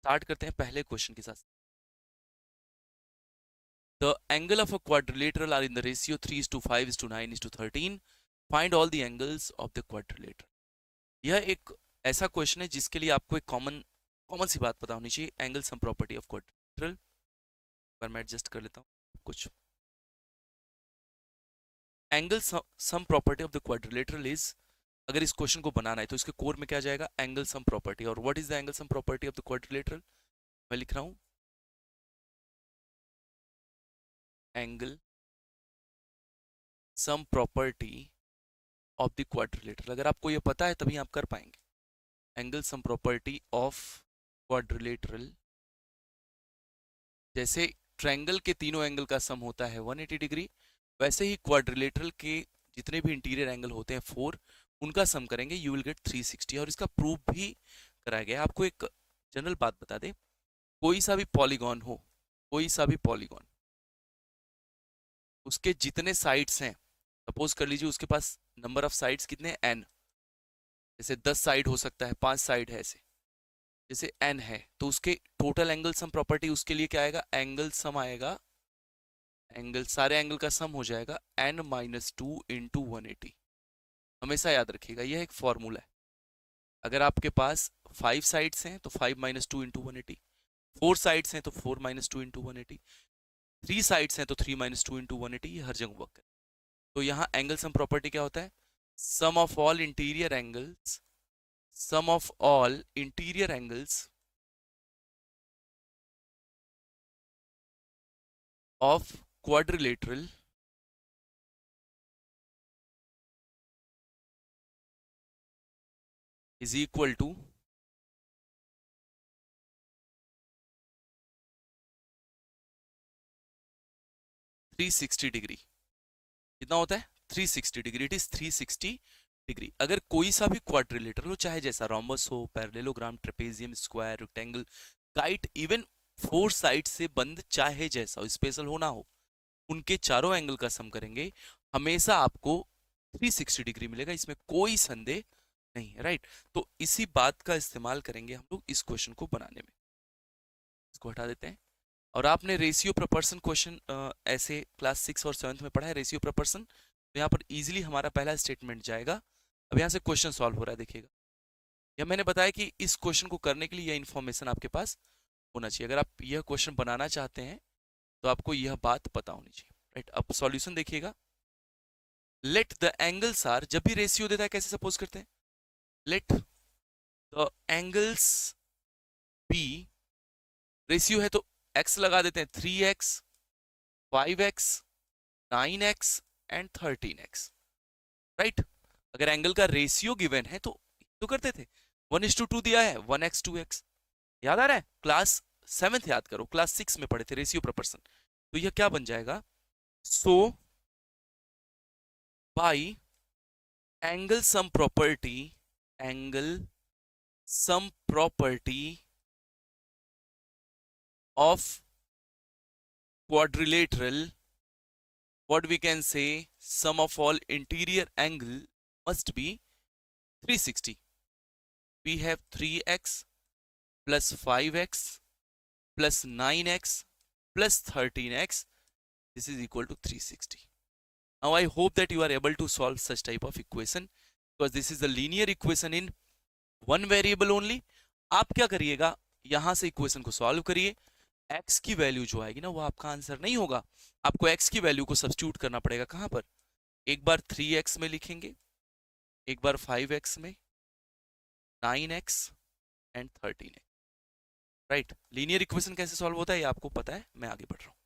Start करते हैं पहले क्वेश्चन के साथ। The angle of a quadrilateral are in the ratio 3:5:9:13. Find all the angles of the quadrilateral. यह एक ऐसा क्वेश्चन है जिसके लिए आपको एक कॉमन कॉमन सी बात पता होनी चाहिए, angle sum property of quadrilateral. पर मैं एडजस्ट कर लेता हूँ कुछ। Angle sum property of the quadrilateral is, अगर इस क्वेश्चन को बनाना है तो इसके कोर में क्या जाएगा, एंगल सम प्रॉपर्टी। और what is the angle sum property of the quadrilateral, मैं लिख रहा हूँ angle sum property of the quadrilateral. अगर आपको ये पता है तभी आप कर पाएंगे। Angle sum property of quadrilateral, जैसे ट्रायंगल के तीनों एंगल का सम होता है 180 डिग्री, वैसे ही क्वाड्रिलेटरल के जितने भी इंटीरियर एंगल होते हैं 4, उनका सम करेंगे, यू विल गेट 360। और इसका प्रूफ भी कराया गया। आपको एक जनरल बात बता दे, कोई सा भी पॉलीगॉन हो, कोई सा भी पॉलीगॉन, उसके जितने साइड्स हैं, सपोज कर लीजिए उसके पास नंबर ऑफ साइड्स कितने हैं, n। जैसे 10 साइड हो सकता है, 5 साइड है, ऐसे जैसे n है, तो उसके टोटल एंगल सम प्रॉपर्टी उसके लिए क्या आएगा, एंगल सम आएगा। एंगल, सारे एंगल का सम हो जाएगा n-2 इंटू 180। हमेशा याद रखिएगा, यह एक फॉर्मूला है। अगर आपके पास 5 साइड्स हैं तो 5 - 2 इंटू 180, 4 साइड्स हैं तो 4 - 2 इंटू 180, 3 साइड्स हैं तो 3 - 2 इंटू 180। ये हर जगह वर्क है। तो यहाँ एंगल सम प्रॉपर्टी क्या होता है, sum of all interior angles, sum of all interior angles of quadrilateral is equal to 360 degree. कितना होता है, 360 डिग्री। It is 360 degree. अगर कोई सा भी क्वाड्रिलेटरल हो, चाहे जैसा रोम्बस हो, parallelogram, trapezium, square, rectangle, kite, even 4 side से बंद, चाहे जैसा हो, स्पेशल हो ना हो, उनके चारों एंगल का सम करेंगे, हमेशा आपको 360 डिग्री मिलेगा। इसमें कोई संदेह नहीं है, राइट। तो इसी बात का इस्तेमाल करेंगे हम लोग इस क्वेश्चन को बनाने में। इसको हटा देते हैं। और आपने रेशियो प्रपर्सन क्वेश्चन ऐसे क्लास 6 और 7 में पढ़ा है, रेशियो प्रपर्सन। तो यहाँ पर इजीली हमारा पहला स्टेटमेंट जाएगा। अब यहाँ से क्वेश्चन सॉल्व हो रहा है, देखिएगा। यह मैंने बताया कि इस क्वेश्चन को करने के लिए यह इन्फॉर्मेशन आपके पास होना चाहिए। अगर आप यह क्वेश्चन बनाना चाहते हैं तो आपको यह बात पता होनी चाहिए, राइट। अब सॉल्यूशन देखिएगा। लेट द एंगल्स आर, जब भी रेशियो देता है कैसे सपोज करते हैं, let the angles be, ratio है तो x लगा देते हैं, 3x, 5x, 9x and 13x, right. अगर एंगल का रेशियो गिवन है तो करते थे 1:2 दिया है, 1x 2x। याद आ रहा है, क्लास 7th याद करो, क्लास 6 में पढ़े थे रेशियो प्रपर्सन। तो यह क्या बन जाएगा, so by angle sum property, angle sum property of quadrilateral, what we can say, sum of all interior angle must be 360. We have 3x plus 5x plus 9x plus 13x. This is equal to 360. Now I hope that you are able to solve such type of equation, because this is a linear equation in one variable only. आप क्या करिएगा, यहां से equation को solve करिए। x की value जो आएगी ना, वो आपका आंसर नहीं होगा। आपको x की वैल्यू को सब्स्टिट्यूट करना पड़ेगा। कहां पर, एक बार 3x में लिखेंगे, एक बार 5x में, 9x and 13x, right. Linear equation कैसे सॉल्व होता है ये आपको पता है, मैं आगे बढ़ रहा हूं।